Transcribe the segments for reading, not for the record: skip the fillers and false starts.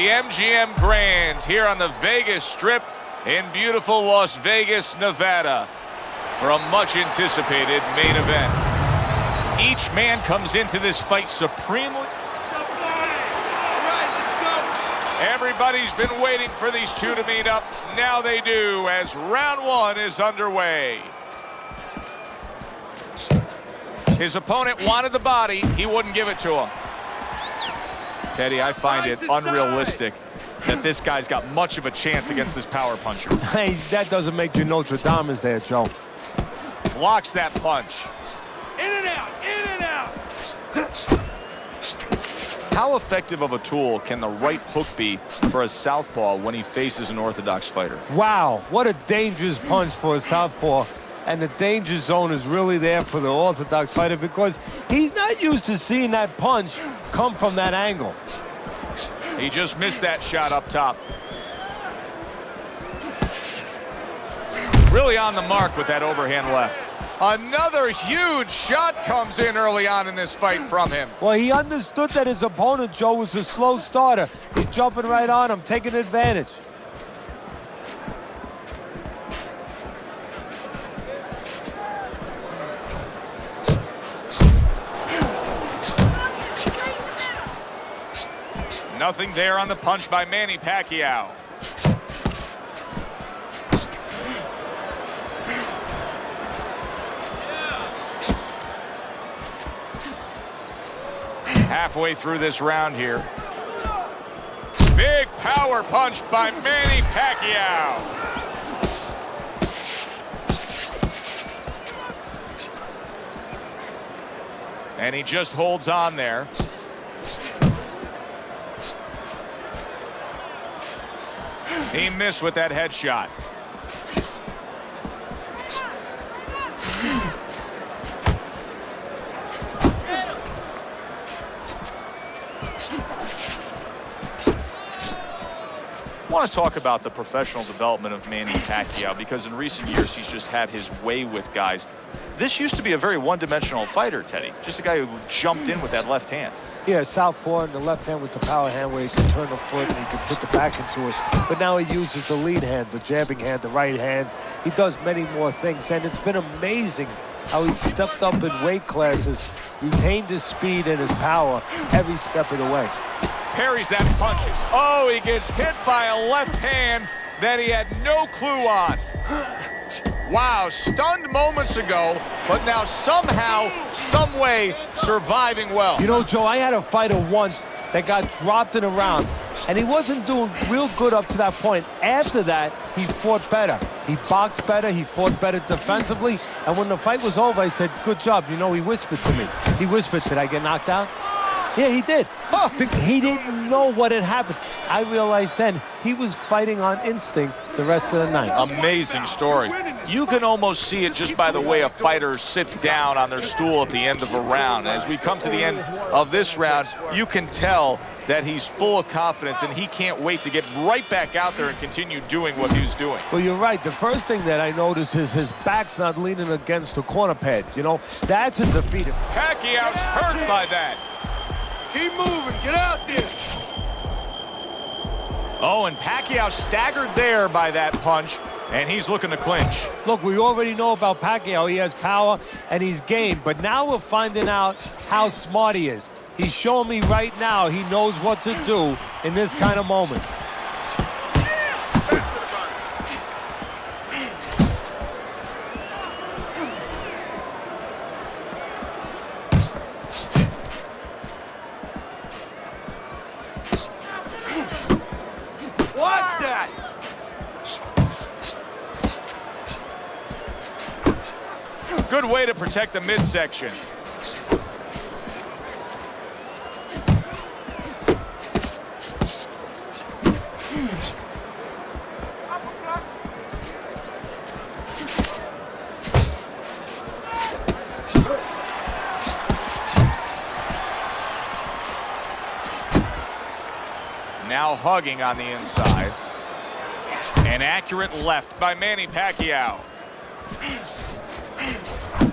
the MGM Grand here on the Vegas Strip in beautiful Las Vegas, Nevada, for a much-anticipated main event. Each man comes into this fight supremely. Everybody's been waiting for these two to meet up. Now they do, as round one is underway. His opponent wanted the body. He wouldn't give it to him. Teddy, I find it unrealistic that this guy's got much of a chance against this power puncher. Hey, that doesn't make you Nostradamus there, Joe. Blocks that punch. In and out, in and out. How effective of a tool can the right hook be for a southpaw when he faces an orthodox fighter? Wow, what a dangerous punch for a southpaw. And the danger zone is really there for the orthodox fighter because he's not used to seeing that punch come from that angle. He just missed that shot up top. Really on the mark with that overhand left. Another huge shot comes in early on in this fight from him. Well, he understood that his opponent, Joe, was a slow starter. He's jumping right on him, taking advantage. Nothing there on the punch by Manny Pacquiao. Halfway through this round here. Big power punch by Manny Pacquiao. And he just holds on there. He missed with that headshot. I want to talk about the professional development of Manny Pacquiao because in recent years he's just had his way with guys. This used to be a very one-dimensional fighter, Teddy. Just a guy who jumped in with that left hand. Yeah, southpaw and the left hand with the power hand where he can turn the foot and he can put the back into it. But now he uses the lead hand, the jabbing hand, the right hand. He does many more things, and it's been amazing how he stepped up in weight classes, retained his speed and his power every step of the way. Parries that punch. Oh, he gets hit by a left hand that he had no clue on. Wow, stunned moments ago, but now somehow, some way, surviving well. You know, Joe, I had a fighter once that got dropped in a round, and he wasn't doing real good up to that point. After that, he fought better. He boxed better, he fought better defensively, and when the fight was over, I said, good job. You know, he whispered to me. He whispered, did I get knocked out? Yeah, he did. Huh. He didn't know what had happened. I realized then he was fighting on instinct the rest of the night. Amazing story. You can almost see it just by the way a fighter sits down on their stool at the end of a round. As we come to the end of this round, you can tell that he's full of confidence and he can't wait to get right back out there and continue doing what he was doing. Well, you're right. The first thing that I noticed is his back's not leaning against the corner pad. You know, that's a defeat. Pacquiao's hurt by that. Keep moving, get out there. Oh, and Pacquiao staggered there by that punch, and he's looking to clinch. Look, we already know about Pacquiao. He has power and he's game, but now we're finding out how smart he is. He's showing me right now he knows what to do in this kind of moment. Watch that! Good way to protect the midsection. Now hugging on the inside. An accurate left by Manny Pacquiao.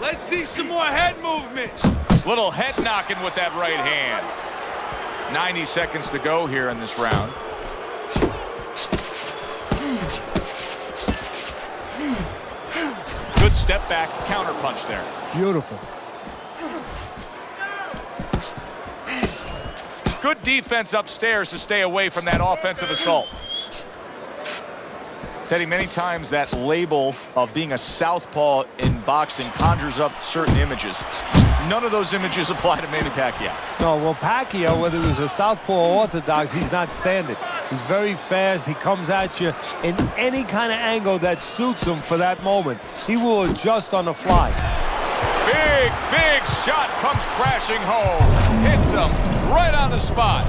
Let's see some more head movement. Little head knocking with that right hand. 90 seconds to go here in this round. step back counter punch there. Beautiful. Good defense upstairs to stay away from that offensive assault. Teddy, many times that label of being a southpaw in boxing conjures up certain images. None of those images apply to Manny Pacquiao. No, well, Pacquiao, whether he was a southpaw or orthodox, he's not standard. He's very fast. He comes at you in any kind of angle that suits him for that moment. He will adjust on the fly. Big, big shot comes crashing home. Hits him right on the spot.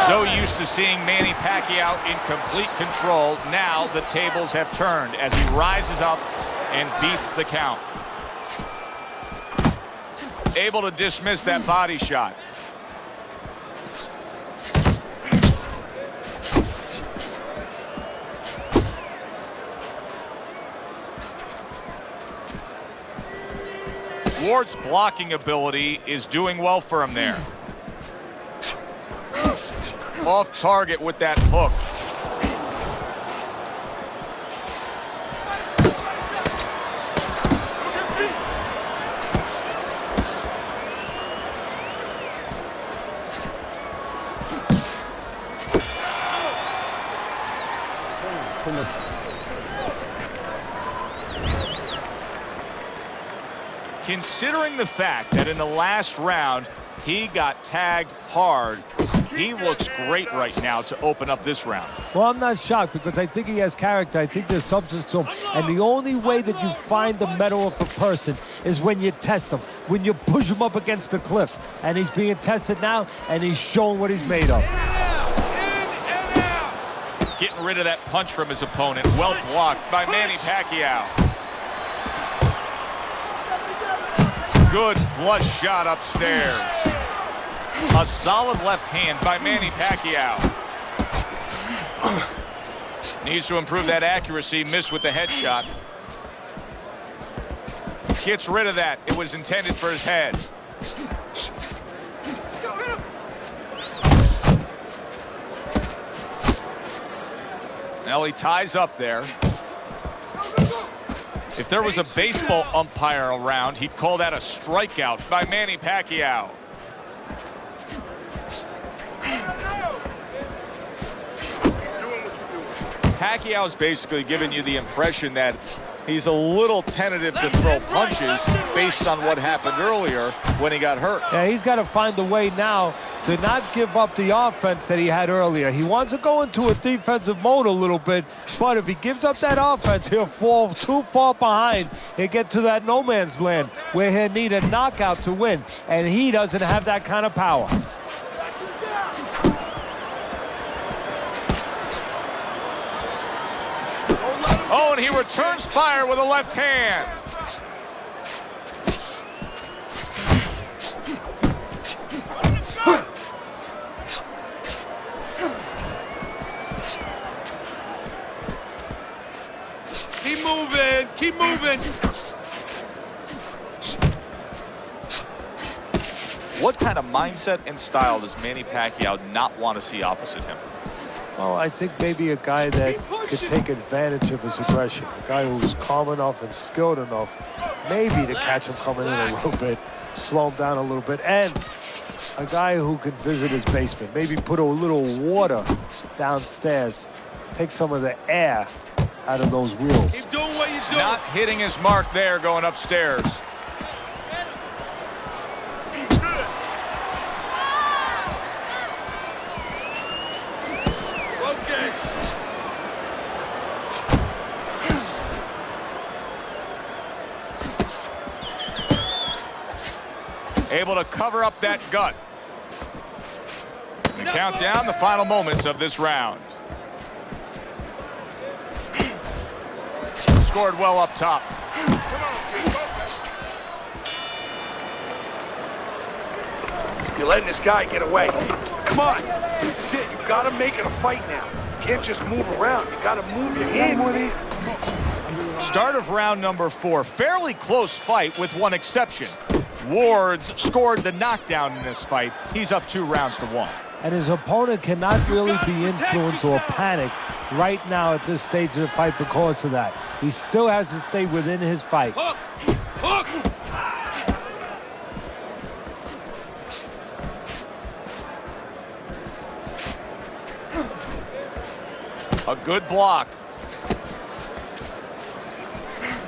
So used to seeing Manny Pacquiao in complete control, now the tables have turned as he rises up and beats the count. Able to dismiss that body shot. Ward's blocking ability is doing well for him there. Off target with that hook. Considering the fact that in the last round he got tagged hard, he looks great right now to open up this round. Well, I'm not shocked because I think he has character. I think there's substance to him. And the only way that you find the metal of a person is when you test him, when you push him up against the cliff. And he's being tested now, and he's showing what he's made of. He's getting rid of that punch from his opponent. Well blocked by Manny Pacquiao. Good flush shot upstairs. A solid left hand by Manny Pacquiao. Needs to improve that accuracy. Missed with the headshot. Gets rid of that. It was intended for his head. Now he ties up there. If there was a baseball umpire around, he'd call that a strikeout by Manny Pacquiao. Pacquiao's basically giving you the impression that he's a little tentative to throw punches based on what happened earlier when he got hurt. Yeah, he's got to find a way now to not give up the offense that he had earlier. He wants to go into a defensive mode a little bit, but if he gives up that offense, he'll fall too far behind and get to that no man's land where he'll need a knockout to win, and he doesn't have that kind of power. Oh, and he returns fire with a left hand. Keep moving, keep moving. What kind of mindset and style does Manny Pacquiao not want to see opposite him? Oh, I think maybe a guy that could take advantage of his aggression. A guy who's calm enough and skilled enough, maybe to catch him coming in a little bit, slow him down a little bit, and a guy who could visit his basement. Maybe put a little water downstairs, take some of the air out of those wheels. Keep doing what you're doing. Not hitting his mark there going upstairs. Able to cover up that gut. And count down the final moments of this round. Scored well up top. You're letting this guy get away. Come on. This is it. You've got to make it a fight now. can't just move around. You got to move your hands. Start of round number 4. Fairly close fight with one exception. Ward's scored the knockdown in this fight. He's up 2 rounds to 1. And his opponent cannot really be influenced or panic right now at this stage of the fight because of that. He still has to stay within his fight. Hook! Hook! A good block.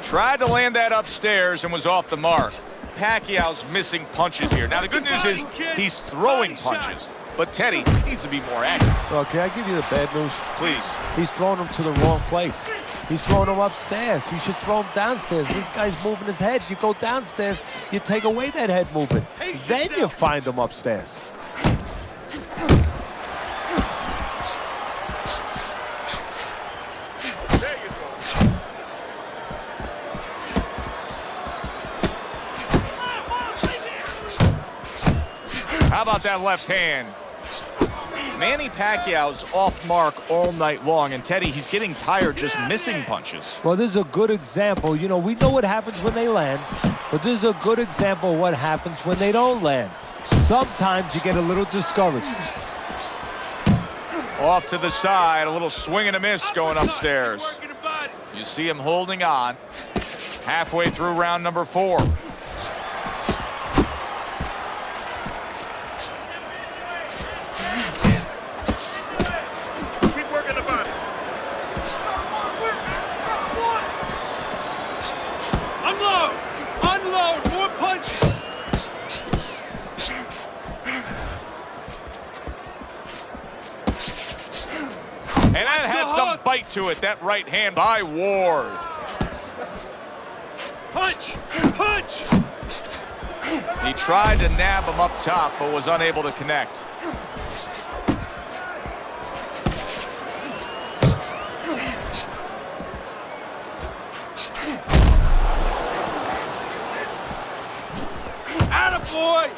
Tried to land that upstairs and was off the mark. Pacquiao's missing punches here. Now, the good news is he's throwing punches. But Teddy needs to be more accurate. Well, can I give you the bad news? Please. He's throwing him to the wrong place. He's throwing him upstairs. You should throw him downstairs. This guy's moving his head. You go downstairs, you take away that head movement. Then you find him upstairs. How about that left hand? Manny Pacquiao's off mark all night long, and Teddy, he's getting tired just missing punches. Well, this is a good example. You know, we know what happens when they land, but this is a good example of what happens when they don't land. Sometimes you get a little discouraged. Off to the side, a little swing and a miss going upstairs. You see him holding on. Halfway through round number 4. And that had some bite to it, that right hand by Ward. Punch! Punch! He tried to nab him up top, but was unable to connect. Attaboy!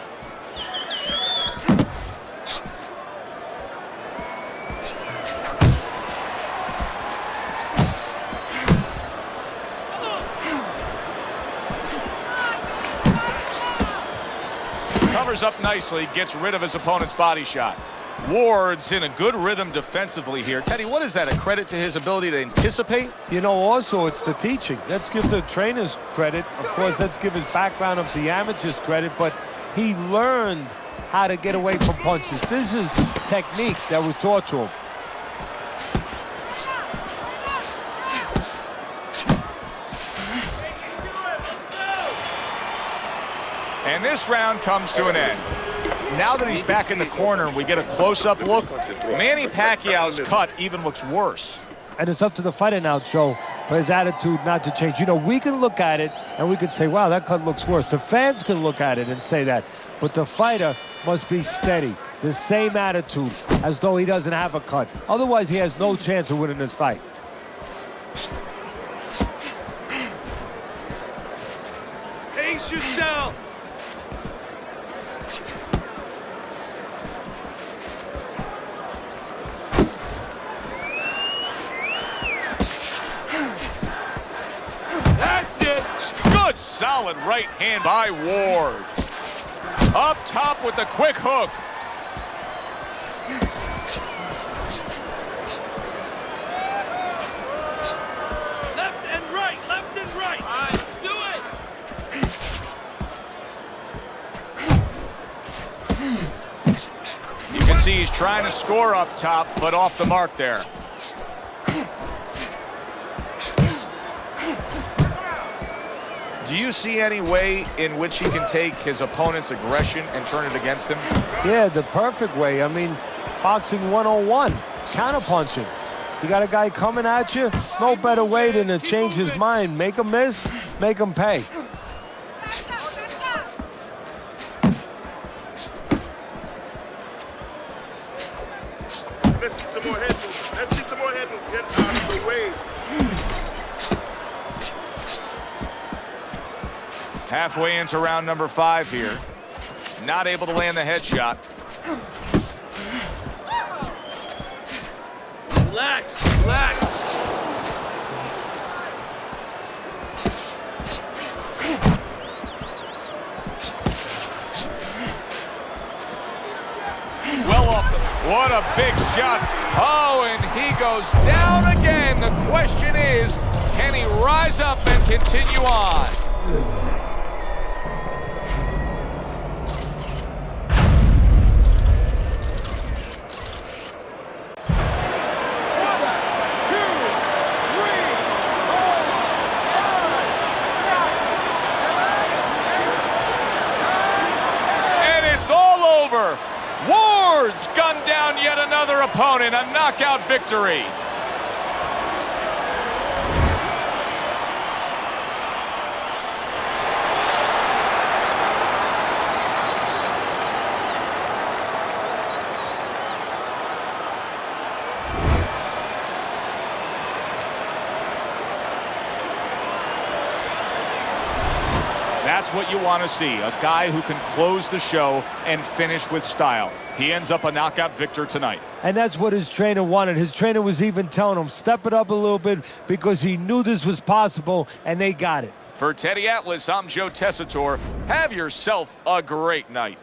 Covers up nicely, gets rid of his opponent's body shot. Ward's in a good rhythm defensively here. Teddy, what is that, a credit to his ability to anticipate? You know, also, it's the teaching. Let's give the trainers credit. Of course, let's give his background of the amateurs credit, but he learned how to get away from punches. This is technique that was taught to him. And this round comes to an end. Now that he's back in the corner, we get a close-up look. Manny Pacquiao's cut even looks worse. And it's up to the fighter now, Joe, for his attitude not to change. You know, we can look at it and we can say, wow, that cut looks worse. The fans can look at it and say that. But the fighter must be steady, the same attitude, as though he doesn't have a cut. Otherwise, he has no chance of winning this fight. Pace yourself! That's it! Good solid right hand by Ward. Up top with the quick hook. Left and right, left and right! All right, let's do it! You can see he's trying to score up top, but off the mark there. Do you see any way in which he can take his opponent's aggression and turn it against him? Yeah, the perfect way. I mean, boxing 101, counterpunching. You got a guy coming at you, no better way than to change his mind. Make him miss, make him pay. Let's see some more head movement. Let's see some more head movement. Get out of the way. Halfway into round number 5 here. Not able to land the headshot. Relax. What a big shot. Oh, and he goes down again. The question is, can he rise up and continue on? Ward's gunned down yet another opponent, a knockout victory. That's what you want to see, a guy who can close the show and finish with style. He ends up a knockout victor tonight. And that's what his trainer wanted. His trainer was even telling him, step it up a little bit, because he knew this was possible, and they got it. For Teddy Atlas, I'm Joe Tessitore. Have yourself a great night.